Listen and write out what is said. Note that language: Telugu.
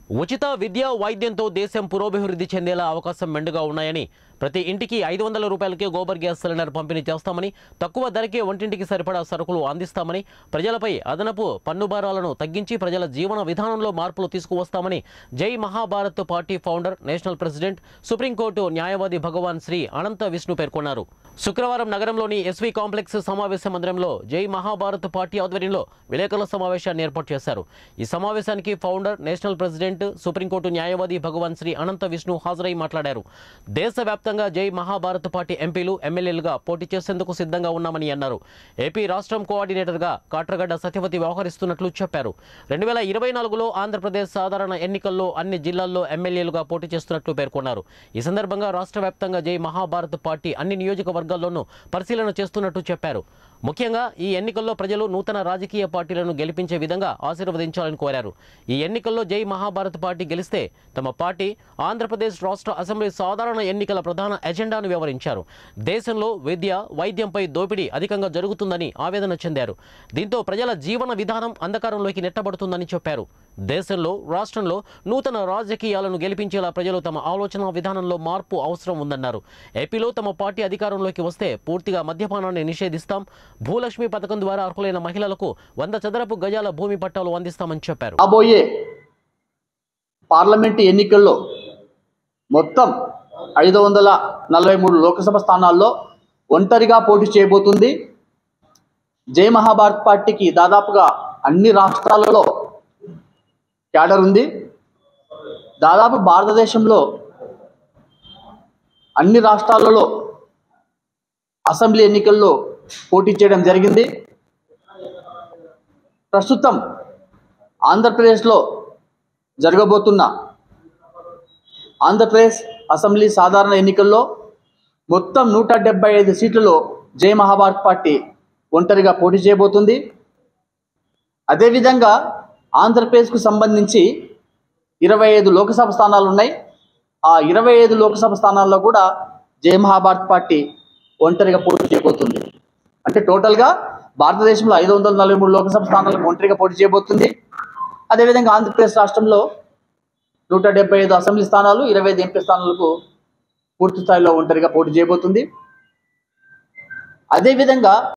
ఉచిత విద్య వైద్యంతో దేశం పురోభివృద్ధి చెందేలా అవకాశం మెండుగా ఉన్నాయని ప్రతి ఇంటికి 500 రూపాయలకే గోబర్ గ్యాస్ సిలిండర్ పంపిణీ చేస్తామని తక్కువ ధరకే వంటింటికి సరిపడా సరుకులు అందిస్తామని ప్రజలపై అదనపు పన్నుభారాలను తగ్గించి ప్రజల జీవన విధానంలో మార్పులు తీసుకువస్తామని జై Mahabharat party founder national president supreme court న్యాయవాది భగవాన్ శ్రీ అనంత విష్ణు పేర్కొన్నారు. శుక్రవారం నగరంలోని ఎస్వి కాంప్లెక్స్ సమావేశ మందిరంలో జై మహాభారత్ పార్టీ ఆధ్వర్యంలో విలేకరుల సమావేశాన్ని ఏర్పాటు చేశారు. ఈ సమావేశానికి ఫౌండర్ నేషనల్ ప్రెసిడెంట్ సుప్రీంకోర్టు న్యాయవాది భగవాన్ శ్రీ అనంత విష్ణు హాజరై మాట్లాడారు. దేశవ్యాప్తంగా జై మహాభారత్ పార్టీ ఎంపీలు ఎమ్మెల్యేలుగా పోటీ చేసేందుకు సిద్ధంగా ఉన్నామని అన్నారు. ఏపీ రాష్ట్రం కోఆర్డినేటర్గా కాట్రగడ్డ సత్యవతి వ్యవహరిస్తున్నట్లు చెప్పారు. 2024లో ఆంధ్రప్రదేశ్ సాధారణ ఎన్నికల్లో అన్ని జిల్లాల్లో ఎమ్మెల్యేలుగా పోటీ చేస్తున్నట్లు పేర్కొన్నారు. ఈ సందర్భంగా రాష్ట్ర వ్యాప్తంగా జై మహాభారత్ పార్టీ అన్ని నియోజకవర్గాల్లోనూ పరిశీలన చేస్తున్నట్టు చెప్పారు. ముఖ్యంగా ఈ ఎన్నికల్లో ప్రజలు నూతన రాజకీయ పార్టీలను గెలిపించే విధంగా ఆశీర్వదించాలని కోరారు. ఈ ఎన్నికల్లో జై మహాభారత్ పార్టీ గెలిస్తే తమ పార్టీ ఆంధ్రప్రదేశ్ రాష్ట్ర అసెంబ్లీ సాధారణ ఎన్నికల ప్రధాన ఎజెండాను వివరించారు. దేశంలో విద్య వైద్యంపై దోపిడీ అధికంగా జరుగుతుందని ఆవేదన చెందారు. దీంతో ప్రజల జీవన విధానం అంధకారంలోకి నెట్టబడుతుందని చెప్పారు. దేశంలో రాష్ట్రంలో నూతన రాజకీయాలను గెలిపించేలా ప్రజలు తమ ఆలోచన విధానంలో మార్పు అవసరం ఉందన్నారు. ఏపీలో తమ పార్టీ అధికారంలోకి వస్తే పూర్తిగా మద్యపానాన్ని నిషేధిస్తాం, భూలక్ష్మి పథకం ద్వారా అర్హులైన మహిళలకు 100 చదరపు గజాల భూమి పట్టాలు అందిస్తామని చెప్పారు. రాబోయే పార్లమెంటు ఎన్నికల్లో మొత్తం 543 లోక్సభ స్థానాల్లో ఒంటరిగా పోటీ చేయబోతుంది. జై మహాభారత్ పార్టీకి దాదాపుగా అన్ని రాష్ట్రాలలో క్యాడర్ ఉంది. దాదాపు భారతదేశంలో అన్ని రాష్ట్రాలలో అసెంబ్లీ ఎన్నికల్లో పోటీ చేయడం జరిగింది. ప్రస్తుతం ఆంధ్రప్రదేశ్లో జరగబోతున్న ఆంధ్రప్రదేశ్ అసెంబ్లీ సాధారణ ఎన్నికల్లో మొత్తం 175 సీట్లలో జై మహాభారత్ పార్టీ ఒంటరిగా పోటీ చేయబోతుంది. అదేవిధంగా ఆంధ్రప్రదేశ్కు సంబంధించి 25 లోక్సభ స్థానాలు ఉన్నాయి. ఆ 25 లోక్సభ స్థానాల్లో కూడా జై మహాభారత్ పార్టీ ఒంటరిగా పోటీ చేయబోతుంది. అంటే టోటల్గా భారతదేశంలో 543 లోక్సభ స్థానాలకు ఒంటరిగా పోటీ చేయబోతుంది. అదేవిధంగా ఆంధ్రప్రదేశ్ రాష్ట్రంలో 175 అసెంబ్లీ స్థానాలు 25 ఎంపీ స్థానాలకు పూర్తి స్థాయిలో ఒంటరిగా పోటీ చేయబోతుంది. అదేవిధంగా